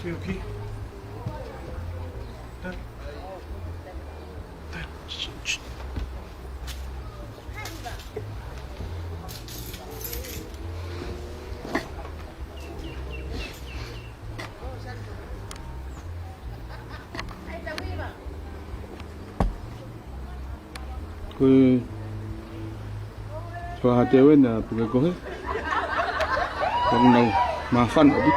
Pass me a key. Dad. Dad. Shh. Pahatewe na Pukekohe. Enau MAFANA bit.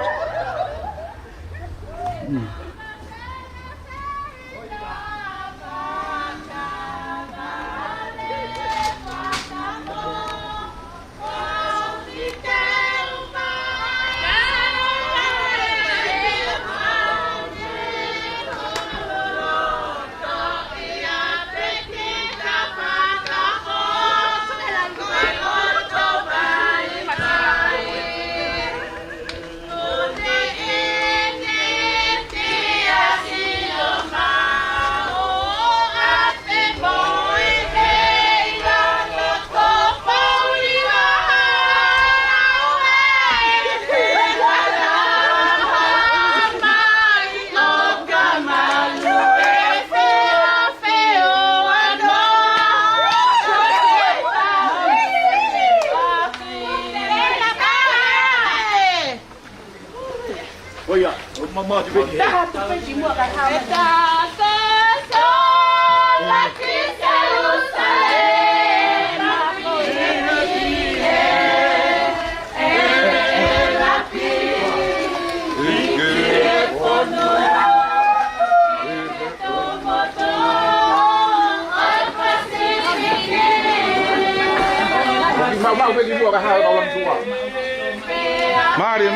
Mama tu pergi. Dah tu pergi buat kat kau. Mau pergi buat kat hal orang tua. Mari.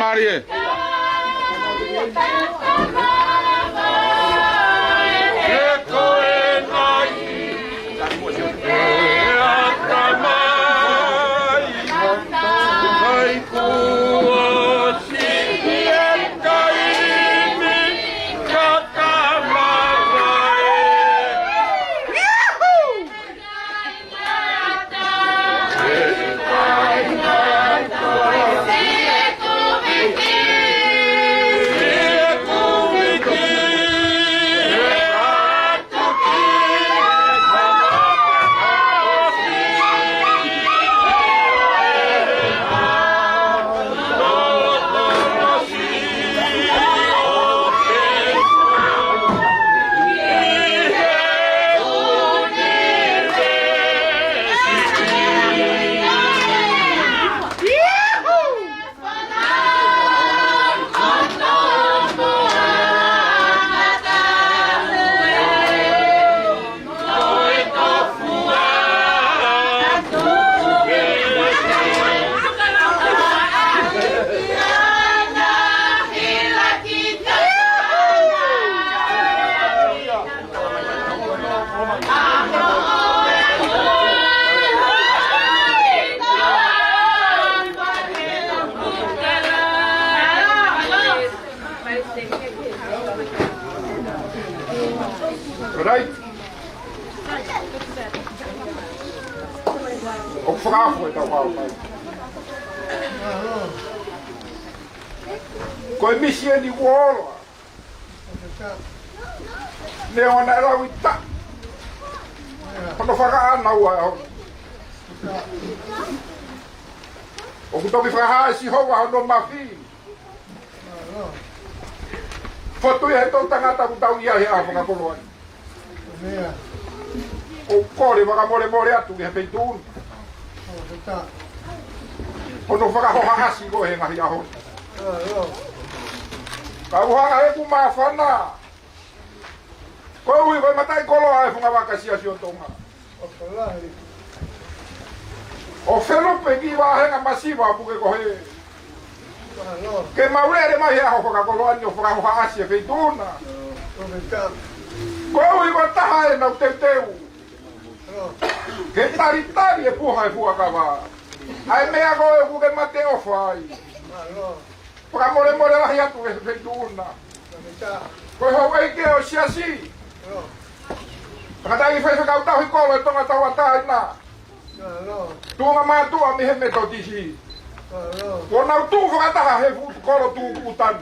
Right? Ook vraag voor het altijd. Koi missie in die wall. Nee, want hij zou het tak. Van de Fakaha nou. Ook het op die vraag is die houden nog maar veel. Foto ya itu Tangata'Eiki ya apa kapolwan. O kore baka mole atu ya peitun. Ono Fakaha asi go he ngahi aho. Kau ha ku MAFANA. Ko ui ko matai kolo ai funga vakasia sio tonga. O felo pegi VAHENGA masiva Pukekohe. Que maulere mais é a colônia Fakaha Asia feituna. Como igual tá aí no TEUTEU. Que taritari é PUHA e FUAKAVA. Aí me agora eu vou matei o fai. Para more lá já tu feituna. Pois eu vou que eu se assim. Kada i fai ka uta hi kolo tonga tawa tai na. Tu ma tu a mi he metodisi. Ko na tu fa ta he fu kolo tu utan.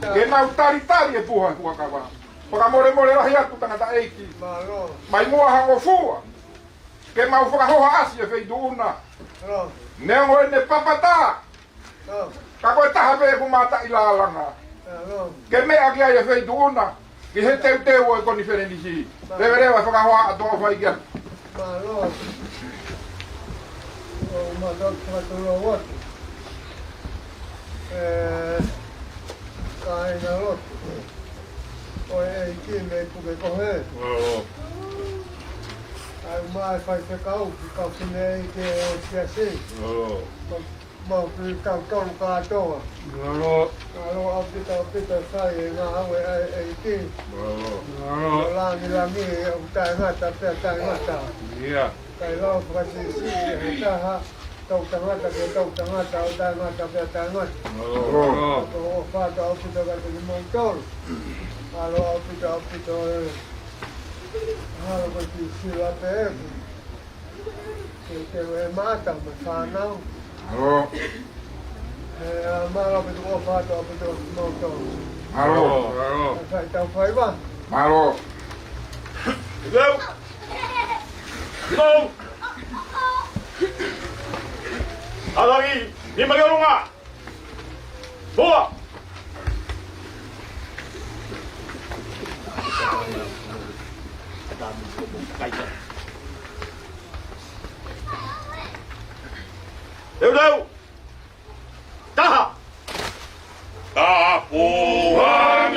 Ke nau tari e puha FUAKAVA. Whakamore rahi atu Tangata'Eiki. Mai mua hango fua. Ke mau whakahoha asi e wheiduuna. Neo ne papata. Ka koe taha pe ku mata ilalanga. Ke mea kia e wheiduuna. Ki he TEUTEU e KONIFELENISI. Rewa whakahoha atoa whaikia. Malolo. Malolo. Kaina lotu. Oi ei kiinni Pukekohe. Ai mai fai se kauki ei ke o siasi. Mä oon pyykään tolkaa toa. Alo apita sai ngā haue ei kiinni. Langilla mihi on tää ngata tää ngata. Tai laupakasi siihen tähän. Touta ngata on tää ngata. O fata opita kateli mun tolu. Alo opita. Halvati sillä peeku. Se ei maata MAFANA. Mä opitu o fata opita mun tolu. Malolo. Tää on Faiva. Malolo. Enau! Alagi, di magalunga! Boa! TEUTEU! Taha! Tapuhan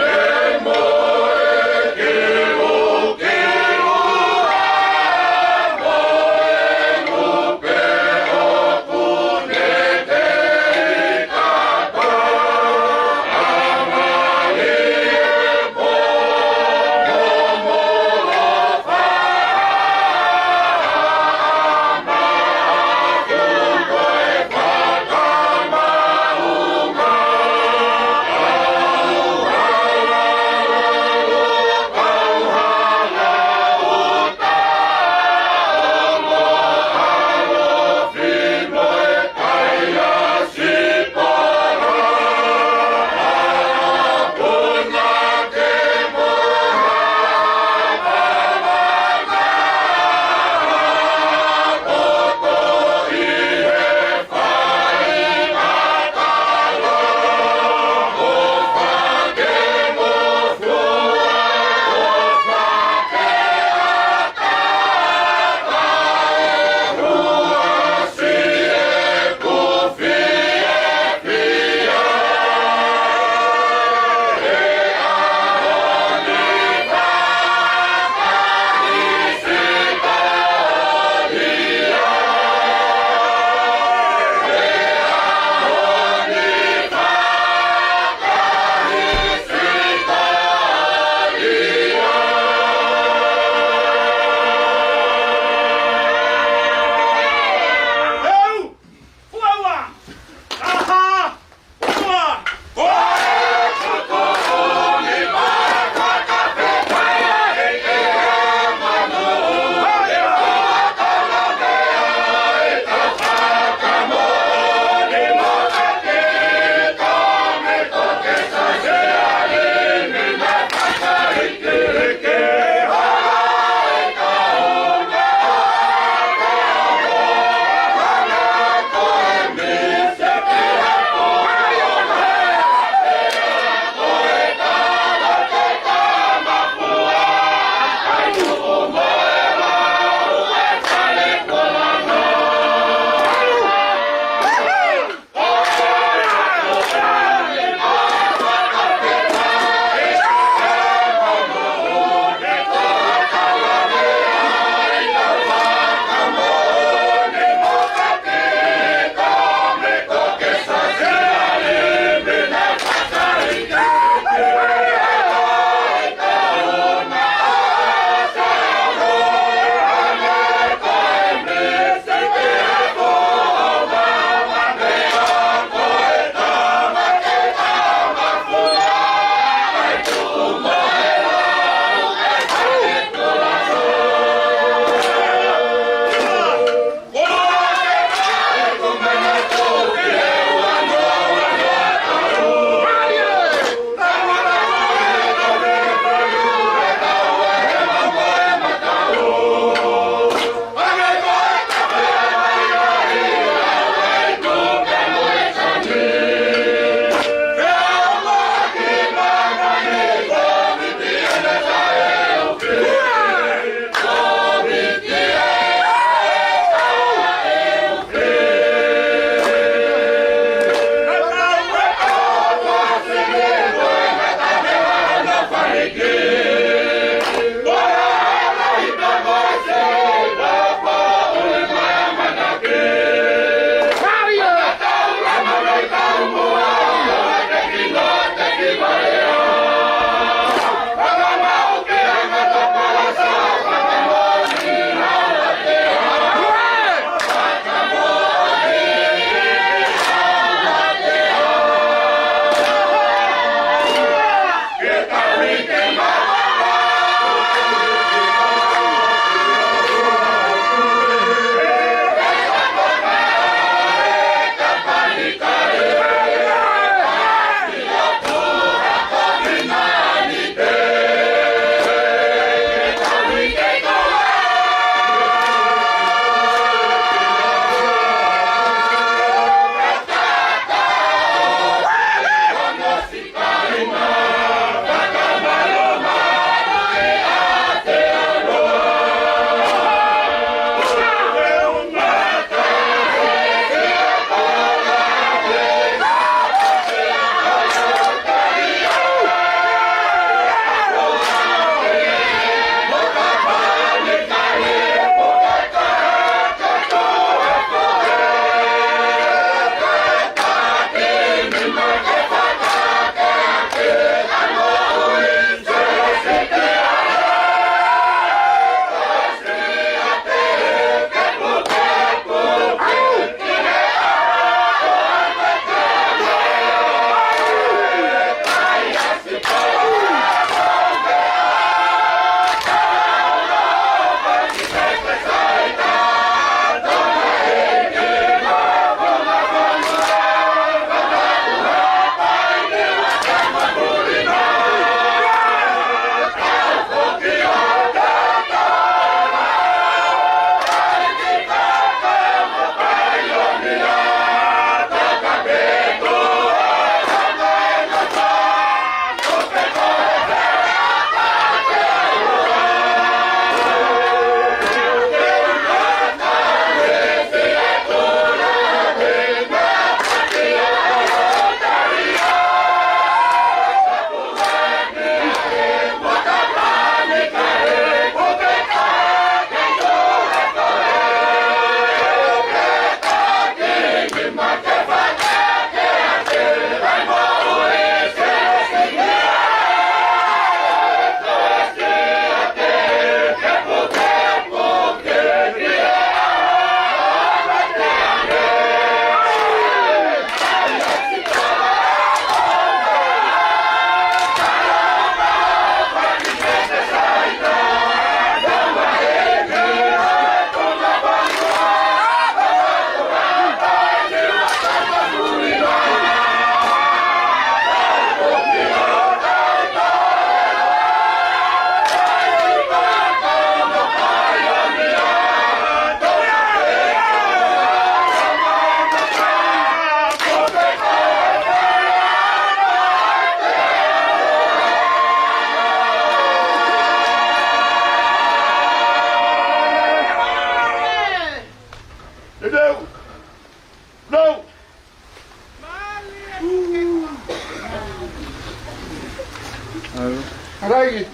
Arai.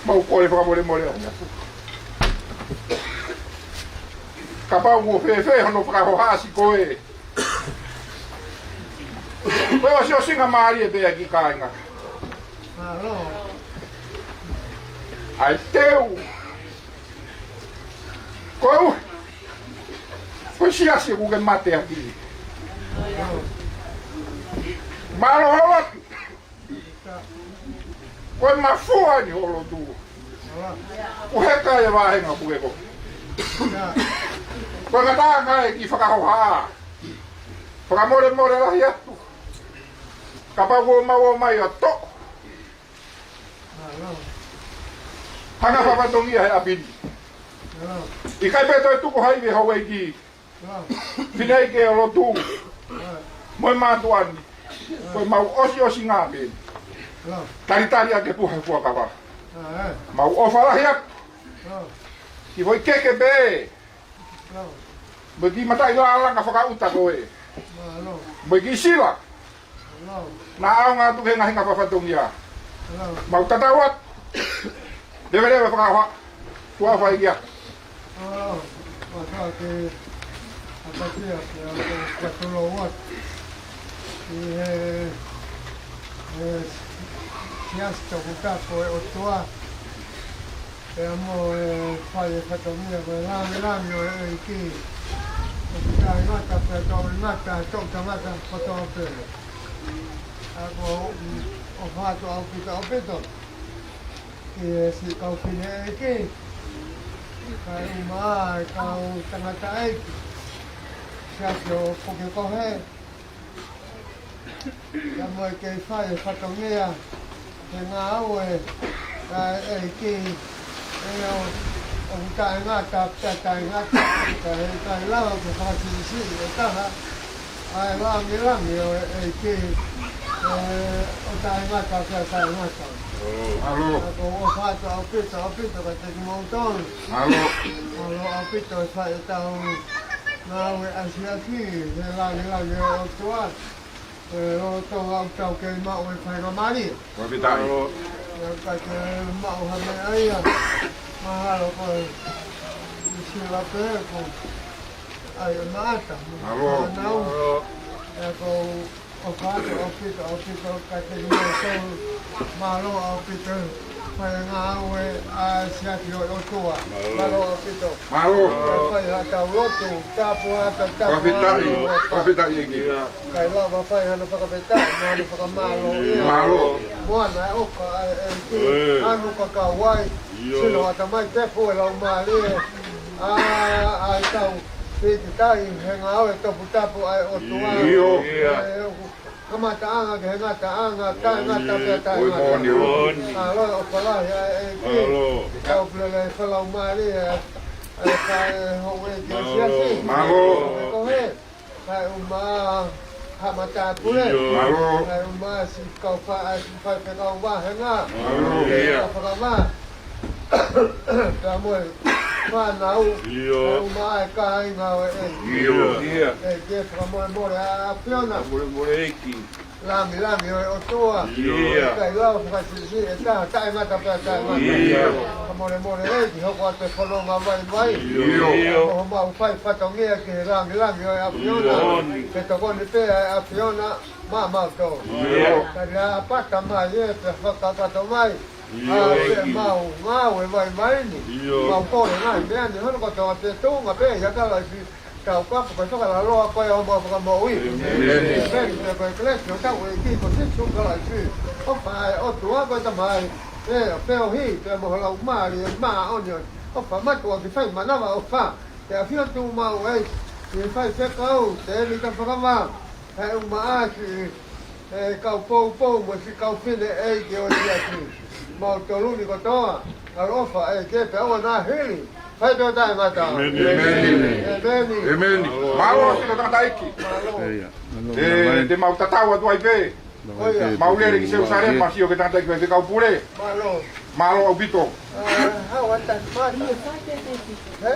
Mau kore whakamore Kapau mo fefe hono whakahoha si koe. Koe o sio singa maari e pea ki kāinga. Ai teu. Koe koe siasi kuke mate aki. Malo hawa. Koe mafua ni holo tu. Puheka ya vahenga Pukekohe. Koe ngatanga e ki whakahoha. Whakamore lahi atu. Kapau mau mai o to. Hanga whapatongia he apini. I kai peto e tuko haiwe hau ki. Pinei ke o lotu. Moi mātuani. Koe mau osi ngā pēni. Taritari ake puha FUAKAVA. Mau ofa lahi atu. Ki voi keke be. Moi ki matai lalanga whakauta koe. Moi ki sila. Na au ngā tuke ngahinga whapatongia. Mau tatawat. Dewe whakahoha. Tua whai kia. Siasta kutapo e otoa e amo fai fatomia ko lami o ki kai mata pe to mata to mata foto pe ako o fato au pito e si kau fine ki kai mai kau Tangata'Eiki siasto Pukekohe ya mo ke fai fatomia Enau ki Enau Tangata'Eiki kai lao ke Palesiteni taha ai lami ki o Tangata'Eiki Alo. Ako fato au pito ka te montón. Alo. Au pito fai tau nau e asiaki he lami o tua. O tau ke mau e whainga mari. Wapitai. Ka ke mau hame aia. Mahalo ko sila pe ko ai mata. Alo. Ako o fato au pito ka te montón. Malo au pito whainga au e asiaki o tua. Malo au pito. Malo. Whainga tau lotu. Tapu hata tapu. Wapitai eki. Kai lava whai hana whakapeta, hana whakamalo ia. Malo. Moana e oka e ki, anu kakawai, sino ata mai tepu e lau maali e. Ai tau, piti tai, he ngā au e topu tapu ai o tua. Iyo. Kamata anga ke he ngata anga, tai ngata pia tai Oi ngata. moni. Alo o palahi e ki, tau plele e whalau maali e. E kai honge ki o siasi. Malo. Kohe, kai uma hamata pule. Malo. Kai uma si kau fai kau vahenga. Malo. FUAKAVA. Kamu Enau. Kai uma e kai ngau e. Iyo. E ke more a piona. Lami o tua. Kai lau whakasisi e taha tai ngata pia tai ngata. More e ki hoko ate whanonga vai. Ho mau whai whatongia ki he lami o a piona. Ke tokoni pia a piona mau tō. Kai rea pata mai e pe whakakato mai. A pe mau ngau e vai ni. Mau kore ngai mea ni hono kato a pe tōnga pe yakala si. Kau kapu kai whakala roa koe o mau whakamau i. Peri te koe klesi o tau e ki ko situ kala i si. Opa e otu a koe tamai. E peo hi te moholau maari e maa onion. Opa matu o ki whai manawa o wha. Te a whio tu mau e. Te whai whekau te e ni ka whakama. He uma aki. E kau pou mo si kau whine e ki o ni aki. Mau toluni ko toa. Ar ofa e ke pe awa nā hili. Whai teo tai mata. Emeni. Malo sino Tangata'Eiki. Te mau tatau atu ai pe. Mau lere ki se usare masi o ke Tangata'Eiki vai whekau pure. Malo au pito. Hau atan mata. He?